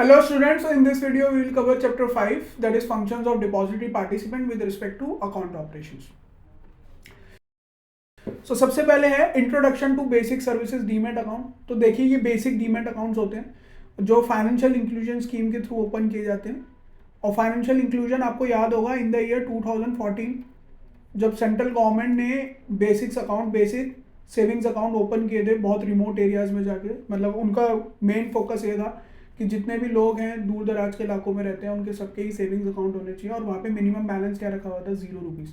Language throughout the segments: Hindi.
Hello students, so in this video we will cover chapter 5, that is functions of depository participant with respect to account operations. So सबसे पहले है introduction to basic services demat account. तो देखिए ये बेसिक डीमेट अकाउंट्स होते हैं जो फाइनेंशियल इंक्लूजन स्कीम के थ्रू ओपन किए जाते हैं। और फाइनेंशियल इंक्लूजन आपको याद होगा इन द ईयर 2014 जब सेंट्रल गवर्नमेंट ने बेसिक सेविंग्स अकाउंट ओपन किए थे बहुत रिमोट एरियाज में जाके। मतलब उनका मेन फोकस ये था कि जितने भी लोग हैं दूर दराज के इलाकों में रहते हैं उनके सबके ही सेविंग्स अकाउंट होने चाहिए और वहाँ पे मिनिमम बैलेंस क्या रखा हुआ था, 0 रुपीज़।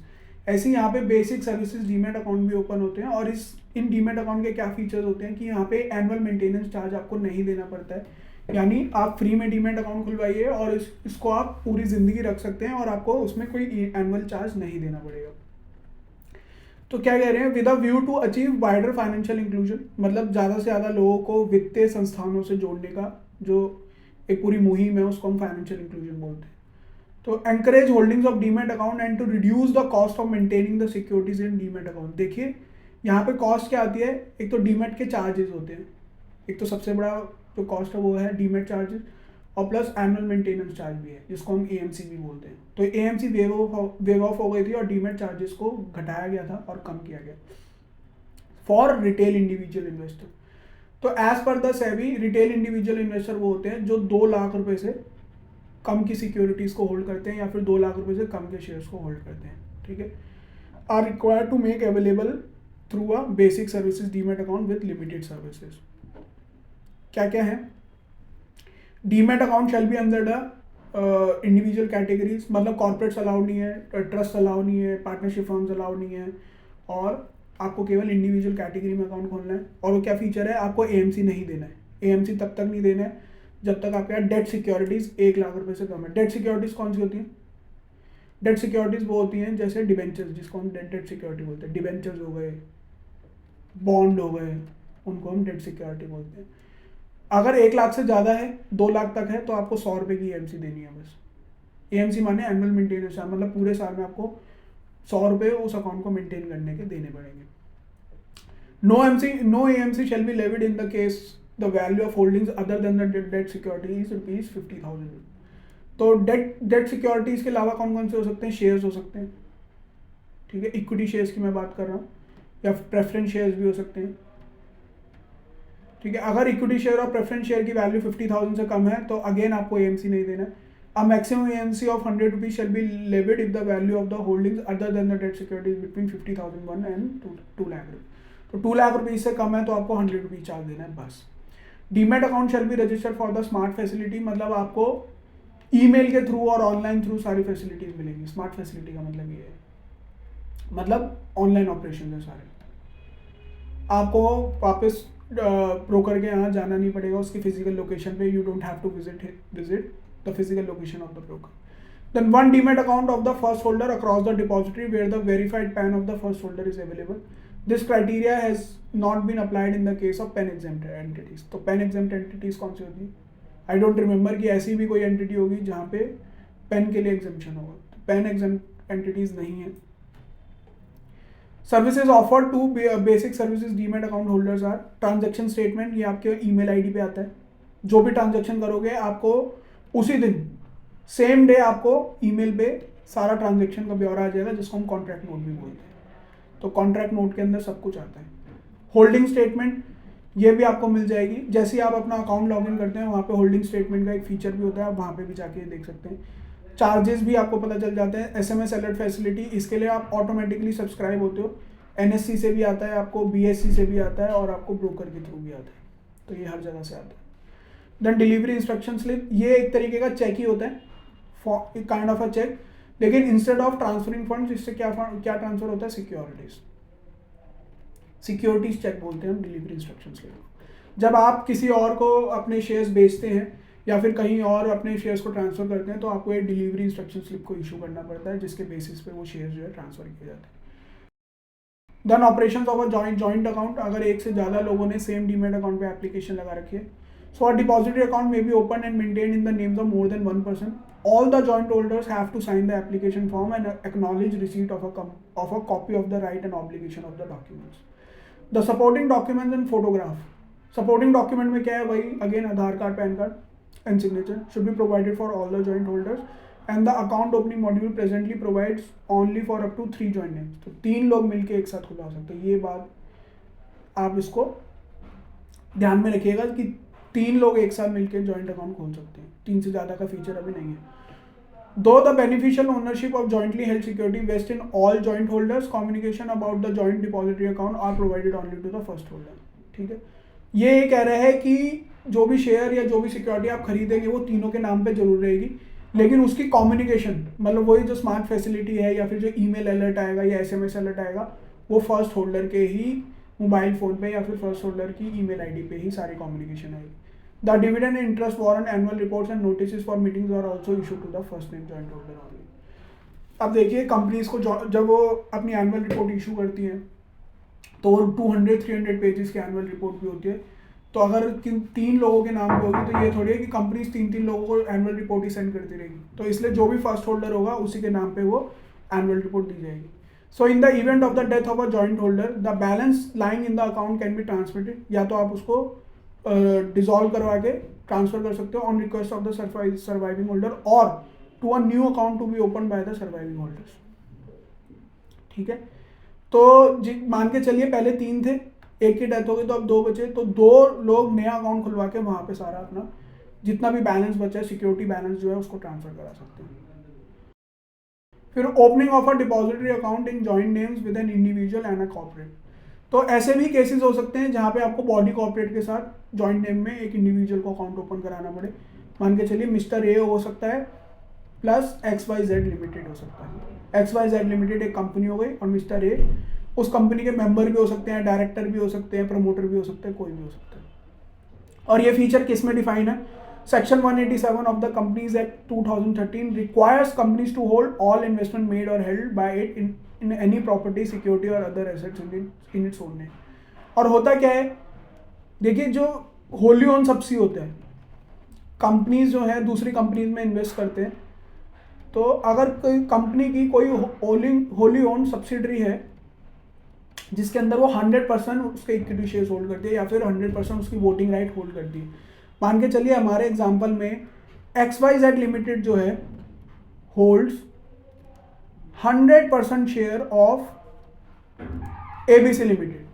ऐसे ही यहाँ पे बेसिक सर्विसेज डीमेट अकाउंट भी ओपन होते हैं। और इन डीमेट अकाउंट के क्या फीचर्स होते हैं कि यहाँ पे एनुअल मेंटेनेंस चार्ज आपको नहीं देना पड़ता है। यानी आप फ्री में डीमेट अकाउंट खुलवाइए और इसको आप पूरी ज़िंदगी रख सकते हैं और आपको उसमें कोई एनुअल चार्ज नहीं देना पड़ेगा। तो क्या कह रहे हैं, with a view to achieve wider financial inclusion, मतलब ज़्यादा से ज़्यादा लोगों को वित्तीय संस्थानों से जोड़ने का जो एक पूरी मुहिम है उसको हम फाइनेंशियल इंक्लूजन बोलते हैं। तो encourage holdings of demat account and to reduce the cost of maintaining the securities in demat account. देखिए यहाँ पे कॉस्ट क्या आती है, एक तो डीमेट के चार्जेस होते हैं, एक तो सबसे बड़ा जो कॉस्ट है वो है डीमेट चार्जेस और प्लस एनुअल मेंटेनेंस चार्ज भी है जिसको हम एएमसी भी बोलते हैं। तो एएमसी वेव ऑफ हो गई थी और डीमेट चार्जेस को घटाया गया था और कम किया गया फॉर रिटेल इंडिविजुअल इन्वेस्टर। तो as per the SEBI retail individual investor वो होते हैं जो 2 लाख रुपए से कम की सिक्योरिटीज को होल्ड करते हैं या फिर 2 लाख रुपए से कम के शेयर्स को होल्ड करते हैं। ठीक है, are required to make available through a basic services demat account with limited services. क्या क्या है, demat account shall be under the individual categories, मतलब कॉर्पोरेट्स अलाउड नहीं है, ट्रस्ट अलाउड नहीं है, पार्टनरशिप फर्म्स अलाउड नहीं है और आपको केवल इंडिविजुअल कैटेगरी में अकाउंट खोलना है। और वो क्या फीचर है, आपको एएमसी नहीं देना है। एएमसी तब तक नहीं देना है जब तक आपके यहाँ डेट सिक्योरिटीज 1 लाख रुपए से कम है। डेट सिक्योरिटीज कौन सी होती हैं, डेट सिक्योरिटीज वो होती हैं जैसे डिबेंचर्स, जिसको हम डेट सिक्योरिटी बोलते हैं। डिबेंचर्स हो गए, बॉन्ड हो गए, उनको हम डेट सिक्योरिटी बोलते हैं। अगर 1 लाख से ज़्यादा है, 2 लाख तक है, तो आपको 100 रुपये की एएमसी देनी है बस। एएमसी माने एनुअल मेंटेनेंस, मतलब पूरे साल में आपको 100 रुपये उस अकाउंट को मेंटेन करने के देने पड़ेंगे। No AMC shall be levied in the case the value of holdings other than the debt security is ₹50,000। तो डेट सिक्योरिटीज के अलावा कौन कौन से हो सकते हैं, शेयर्स हो सकते हैं। ठीक है, इक्विटी शेयर्स की मैं बात कर रहा हूँ या प्रेफरेंस शेयर्स भी हो सकते हैं। ठीक है, अगर इक्विटी शेयर और प्रेफरेंस शेयर की वैल्यू 50,000 से कम है तो अगेन आपको एएमसी नहीं देना है। A maximum AMC of ₹100 shall be levied if the value of the holdings other than the debt security is between 50,001 and 2 lakh रुपये। तो 2 लाख रुपये इससे कम है तो आपको ₹100 चार्ज देना है बस। Demat account shall be registered for the smart facility, मतलब आपको ईमेल के थ्रू और ऑनलाइन थ्रू सारी फैसिलिटीज मिलेंगी। स्मार्ट फैसिलिटी का मतलब ये है, मतलब ऑनलाइन ऑपरेशन है सारे। आपको वापस ब्रोकर के यहाँ जाना नहीं पड़ेगा उसकी फिजिकल लोकेशन पे। You don't have to visit the physical location of the broker. Then one demat account of the first holder across the depository where the verified PAN of the first holder is available. This criteria has not been applied in the case of PAN exempt entities. तो PAN exempt entities कौन सी होती है, I don't remember कि ऐसी भी कोई entity होगी जहाँ पे PAN के लिए exemption होगा। तो PAN exempt entities नहीं है। Services offered to basic services demat account holders are transaction statement, ये आपके ईमेल आईडी पे आता है। जो भी ट्रांजेक्शन करोगे आपको उसी दिन सेम डे आपको ईमेल पे सारा ट्रांजैक्शन का ब्यौरा आ जाएगा जिसको हम कॉन्ट्रैक्ट नोट भी बोलते हैं। तो कॉन्ट्रैक्ट नोट के अंदर सब कुछ आता है। होल्डिंग स्टेटमेंट ये भी आपको मिल जाएगी, जैसे ही आप अपना अकाउंट लॉगिन करते हैं वहाँ पे होल्डिंग स्टेटमेंट का एक फीचर भी होता है, आप वहाँ पे भी जाके देख सकते हैं। चार्जेस भी आपको पता चल जाते हैं। SMS अलर्ट फैसिलिटी, इसके लिए आप ऑटोमेटिकली सब्सक्राइब होते हो। NSC से भी आता है आपको, BSC से भी आता है और आपको ब्रोकर के थ्रू भी आता है। तो ये हर जगह से आता है। देन डिलीवरी इंस्ट्रक्शन स्लिप, ये एक तरीके का चेक ही होता है, काइंड ऑफ अ चेक, लेकिन इंस्टेड ऑफ ट्रांसफरिंग फंड्स इससे क्या ट्रांसफर होता है, सिक्योरिटीज चेक बोलते हैं हम डिलीवरी इंस्ट्रक्शन स्लिप। जब आप किसी और को अपने शेयर्स बेचते हैं या फिर कहीं और अपने शेयर्स को ट्रांसफर करते हैं तो आपको एक डिलीवरी इंस्ट्रक्शन स्लिप को इशू करना पड़ता है जिसके बेसिस पे वो शेयर्स जो है ट्रांसफर किए जाते हैं। Then operations of a joint account, अगर एक से ज़्यादा लोगों ने सेम डीमेट अकाउंट पे एप्लीकेशन लगा रखी है। So a depository account may be opened and maintained in the names of more than one person. All the joint holders have to sign the application form and acknowledge receipt of a copy of the right and obligation of the documents. The supporting documents and photograph. Supporting document में क्या है, वही again Aadhaar card, pan card, and signature should be provided for all the joint holders and the account opening module presently provides only for up to 3 joint names. तो 3 लोग मिलके एक साथ खुलवा सकते हैं। ये बात आप इसको ध्यान में रखिएगा कि 3 लोग एक साथ मिलके जॉइंट अकाउंट खोल सकते हैं। 3 से ज़्यादा का फीचर अभी नहीं है। Though the beneficial ownership of jointly held security vests in all joint holders, communication about the joint depository account are provided only to the first holder. ठीक है, ये कह रहे हैं कि जो भी शेयर या जो भी सिक्योरिटी आप खरीदेंगे वो तीनों के नाम पे जरूर रहेगी, लेकिन उसकी कम्युनिकेशन मतलब वही जो स्मार्ट फैसिलिटी है या फिर जो ईमेल अलर्ट आएगा या SMS अलर्ट आएगा वो फर्स्ट होल्डर के ही मोबाइल फ़ोन पे या फिर फर्स्ट होल्डर की ईमेल आईडी पे ही सारी कम्युनिकेशन आएगी। The dividend and interest warrant, annual reports and notices for meetings are also issued to the first name joint holder only. अब देखिए कंपनीज को जब वो अपनी एनुअल रिपोर्ट इशू करती हैं तो 200-300 पेजेस की एनुअल रिपोर्ट भी होती है। तो अगर 3 लोगों के नाम पे होगी तो ये थोड़ी है कि कंपनीज 3 लोगों को एनुअल रिपोर्ट ही सेंड करती रहेगी। तो इसलिए जो भी फर्स्ट होल्डर होगा उसी के नाम पे वो एनुअल रिपोर्ट दी जाएगी। So in the event of the death of a joint holder the balance lying in the account can be transmitted, या तो आप उसको डिसॉल्व करवा के ट्रांसफर कर सकते हो on request of the surviving holder और to a new account to be open by the surviving holders. ठीक है, तो मान के चलिए पहले 3 थे, एक की डेथ हो गई तो अब 2 बचे, तो 2 लोग नया अकाउंट खुलवा के वहां पे सारा अपना जितना भी बैलेंस बचा है सिक्योरिटी बैलेंस जो है उसको ट्रांसफर करा सकते हैं। फिर opening of a depository account in joint names with an individual and a corporate. तो ऐसे भी केसेस हो सकते हैं जहाँ पे आपको बॉडी कॉर्पोरेट के साथ जॉइंट नेम में एक इंडिविजुअल को अकाउंट ओपन कराना पड़े। मान के चलिए मिस्टर ए हो सकता है प्लस XYZ लिमिटेड हो सकता है। XYZ लिमिटेड एक कंपनी हो गई और मिस्टर ए उस कंपनी के मेंबर भी हो सकते हैं, डायरेक्टर भी हो सकते हैं, प्रमोटर भी हो सकते हैं, कोई भी हो सकता है। और ये फीचर किस में डिफाइन है? Section 187 of the companies act 2013 requires companies to hold all investment made और held by it in any property security और other assets in its own name. और होता क्या है, देखिए जो होली ओन सब्सिडी होते हैं, कंपनीज जो है दूसरी कंपनीज में इन्वेस्ट करते हैं, तो अगर कोई कंपनी की कोई होली ओन सब्सिडरी है जिसके अंदर वो 100% उसके इक्विटी शेयर्स होल्ड करती है या फिर 100% उसकी वोटिंग राइट होल्ड करती है। मान के चलिए हमारे एग्जांपल में XYZ लिमिटेड जो है holds 100% share of ABC limited,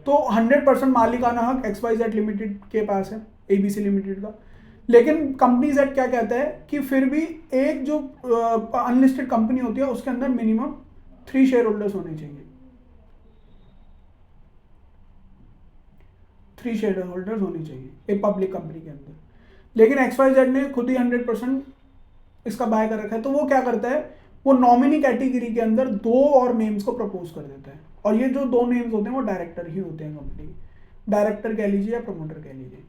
तो 100% मालिकाना हक XYZ लिमिटेड के पास है ABC लिमिटेड का। लेकिन कंपनीज एक्ट क्या कहता है कि फिर भी एक जो अनलिस्टेड कंपनी होती है उसके अंदर मिनिमम 3 शेयर होल्डर्स होने चाहिए, 3 शेयर होल्डर्स होनी चाहिए एक पब्लिक कंपनी के अंदर। लेकिन XYZ ने खुद ही 100% इसका बाय कर रखा है, तो वो क्या करता है, वो नॉमिनी कैटेगरी के अंदर 2 और नेम्स को प्रपोज कर देता है। और ये जो 2 नेम्स होते हैं वो डायरेक्टर ही होते हैं कंपनी के, डायरेक्टर कह लीजिए या प्रमोटर कह लीजिए।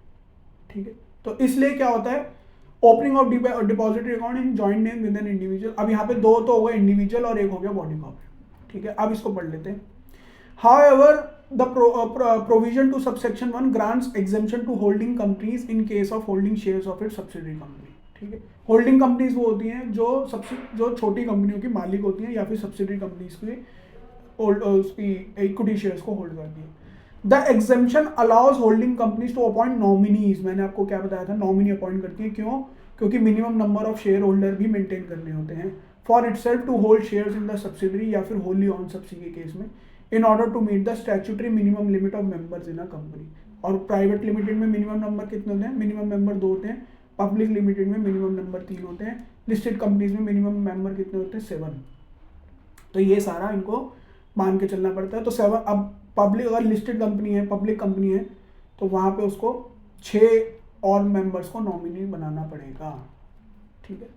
ठीक है, तो इसलिए क्या होता है, opening of depository account in joint name with an individual. अब यहाँ पे 2 तो हो गए इंडिविजुअल और एक हो गया बॉडी कॉर्पोरेट। ठीक है, अब इसको पढ़ लेते हैं। However, the provision to subsection 1 grants exemption to holding companies in case of holding shares of its subsidiary company. ठीक है, होल्डिंग कंपनीज वो होती हैं जो छोटी कंपनियों की मालिक होती हैं या फिर सब्सिडरी कंपनीज की उसकी इक्विटी शेयर्स को होल्ड करती है। The exemption allows holding companies to appoint nominees. मैंने आपको क्या बताया था, नॉमिनी अपॉइंट करती है। क्यों? क्योंकि minimum number of share holder भी मेंटेन करने होते हैं for itself to hold shares in the subsidiary या फिर होली ऑन सब्सिडी के केस में in order to meet the statutory minimum limit of members in a company। और प्राइवेट लिमिटेड में मिनिमम नंबर कितने होते हैं? मिनिमम मेंबर 2 होते हैं। पब्लिक लिमिटेड में मिनिमम नंबर 3 होते हैं। लिस्टेड कंपनीज में मिनिमम मेंबर कितने होते हैं? 7। तो ये सारा इनको मान के चलना पड़ता है। तो 7, अब पब्लिक अगर लिस्टेड कंपनी है, पब्लिक कंपनी है, तो वहाँ पे उसको 6 और मेंबर्स को नॉमिनी बनाना पड़ेगा। ठीक है,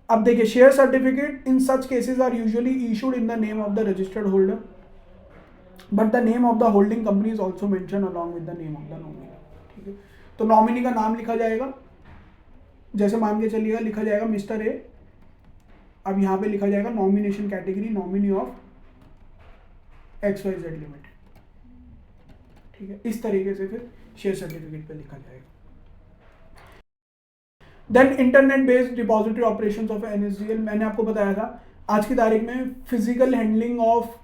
अब देखिए share certificate in such cases are usually issued in the name of the registered holder but the name of the holding company is also mention along with the name of the nominee. ठीक है, तो नॉमिनी का नाम लिखा जाएगा, जैसे मान के चलिएगा लिखा जाएगा मिस्टर ए। अब यहाँ पे लिखा जाएगा nomination category nominee of XYZ limited. ठीक है, इस तरीके से फिर शेयर सर्टिफिकेट पे लिखा जाएगा। Then internet based depository operations of NSDL। मैंने आपको बताया था आज की तारीख में physical handling of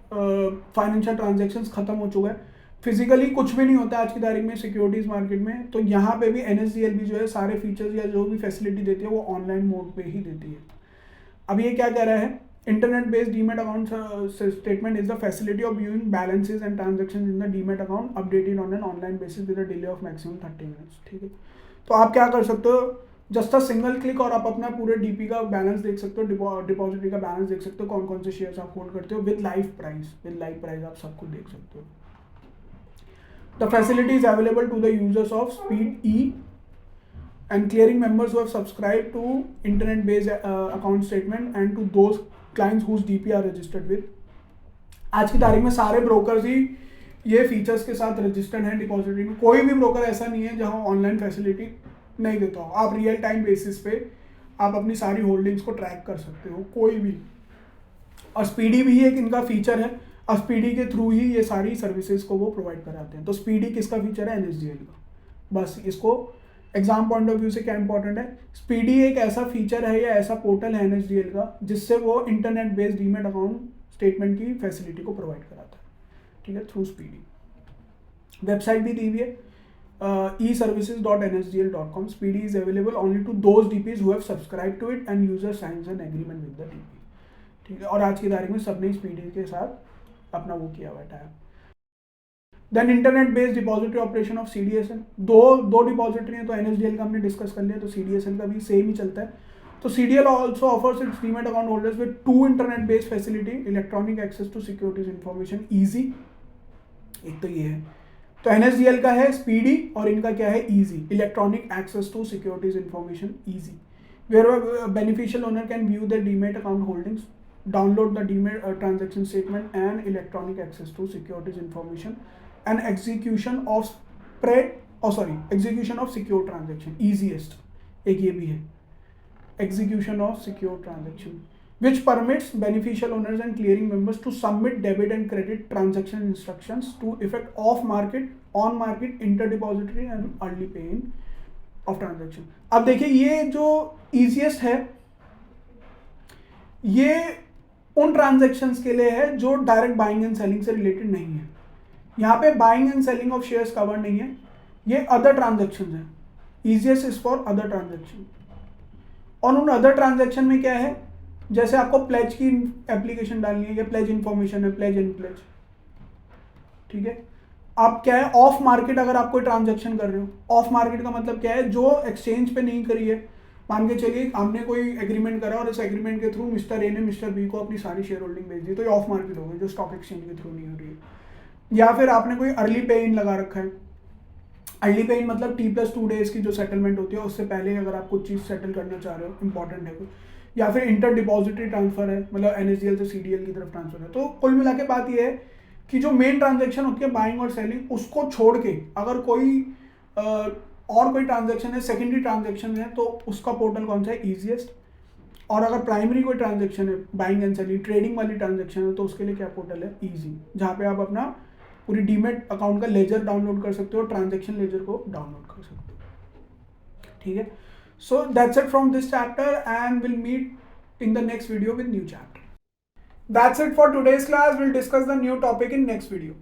financial transactions खत्म हो चुका है। फिजिकली कुछ भी नहीं होता आज की तारीख में सिक्योरिटीज मार्केट में। तो यहाँ पे भी NSDL भी जो है सारे फीचर्स या जो भी फैसिलिटी देती है वो ऑनलाइन मोड पे ही देती है। अब ये क्या कह रहा है, internet based demat account statement is the facility of viewing balances and transaction in the demat account updated on an online basis with a delay of maximum 30 minutes. ठीक है, तो आप क्या कर सकते हो, जस्ट अ सिंगल क्लिक और आप अपना पूरे डीपी का बैलेंस देख सकते हो, डिपॉजिटरी का बैलेंस देख सकते हो, कौन कौन से शेयर्स आप होल्ड करते हो विद लाइव प्राइस आप सब कुछ देख सकते हो। The facility is available to the users of SpeedE and clearing members who have subscribed to internet-based account statement and to those clients whose DP are registered with। आज की तारीख में सारे ब्रोकर्स ही ये फीचर्स के साथ रजिस्टर्ड हैं डिपॉजिटरी में। कोई भी ब्रोकर ऐसा नहीं है जहां ऑनलाइन फैसिलिटी नहीं देता हो। आप रियल टाइम बेसिस पे आप अपनी सारी होल्डिंग्स को ट्रैक कर सकते हो, कोई भी। और स्पीडी भी एक इनका फीचर है, और स्पीडी के थ्रू ही ये सारी सर्विसेज को वो प्रोवाइड कराते हैं। तो स्पीडी किसका फीचर है, NSDL का। बस इसको एग्जाम पॉइंट ऑफ व्यू से क्या इंपॉर्टेंट है, स्पीडी एक ऐसा फीचर है या ऐसा पोर्टल है NSDL का जिससे वो internet based demat account statement की फैसिलिटी को प्रोवाइड कराता है। ठीक है, थ्रू स्पीडी। वेबसाइट भी दी हुई है eservices.nsdl.com। Speedy is available only to those DPs who have subscribed to it and user signs an agreement with the DP। ठीक है, और आज की तारीख में सबने स्पीडी के साथ अपना वो किया हुआ है। Then internet based depository operation of CDSL। दो डिपॉजिटरी हैं, तो NSDL का हमने डिस्कस कर लिया, तो CDSL का भी सेम ही चलता है। तो CDSL also offers its demat account holders with 2 internet based facility, electronic access to securities information easy. एक तो ये है, तो NSDL का है स्पीडी और इनका क्या है easy, electronic access to securities information easy, where beneficial owner can view the demat account holdings, download the demat transaction statement and electronic access to securities information and execution of secure transaction easiest। एक ये भी है execution of secure transaction which permits beneficial owners and clearing members to submit debit and credit transaction instructions to effect off market, on market, interdepository and early paying of transaction। अब देखिए ये जो easiest है ये उन ट्रांजैक्शंस के लिए है जो डायरेक्ट बाइंग एंड सेलिंग से रिलेटेड नहीं है। यहाँ पे buying and selling of shares cover नहीं है, ये अदर ट्रांजैक्शंस हैं। Easiest is for other transaction. और उन अदर ट्रांजैक्शन में क्या है, जैसे आपको प्लेज की एप्लीकेशन डालनी है, ये प्लेज इंफॉर्मेशन है, प्लेज एंड प्लेज। ठीक है, आप क्या है ऑफ मार्केट अगर आप कोई ट्रांजैक्शन कर रहे हो, ऑफ मार्केट का मतलब क्या है, जो एक्सचेंज पे नहीं करी है। मान के चलिए हमने कोई एग्रीमेंट करा और इस एग्रीमेंट के थ्रू मिस्टर ए ने मिस्टर बी को अपनी सारी शेयर होल्डिंग भेज दी, तो ये ऑफ मार्केट हो गई, जो स्टॉक एक्सचेंज के थ्रू नहीं हो रही है। या फिर आपने कोई अर्ली पे इन लगा रखा है। अर्ली पे इन मतलब T+2 डेज की जो सेटलमेंट होती है उससे पहले अगर आप कुछ चीज़ सेटल करना चाह रहे हो, इंपॉर्टेंट है कुछ। या फिर इंटर डिपॉजिटरी ट्रांसफर है, मतलब NSDL से CDL की तरफ ट्रांसफर है। तो कुल मिला के बात यह है कि जो मेन ट्रांजेक्शन होती है बाइंग और सेलिंग, उसको छोड़ के अगर कोई और कोई ट्रांजैक्शन है, सेकेंडरी ट्रांजैक्शन है, तो उसका पोर्टल कौन सा है, ईजीएस्ट। और अगर प्राइमरी कोई ट्रांजैक्शन है, बाइंग एंड सेलिंग ट्रेडिंग वाली ट्रांजैक्शन है, तो उसके लिए क्या पोर्टल है, ईजी, जहाँ पे आप अपना पूरी डीमेट अकाउंट का लेजर डाउनलोड कर सकते हो, ट्रांजैक्शन लेजर को डाउनलोड कर सकते हो। ठीक है, so that's it from this chapter and we'll meet in the next video with new chapter. That's it for today's class. We'll discuss the new topic in next video.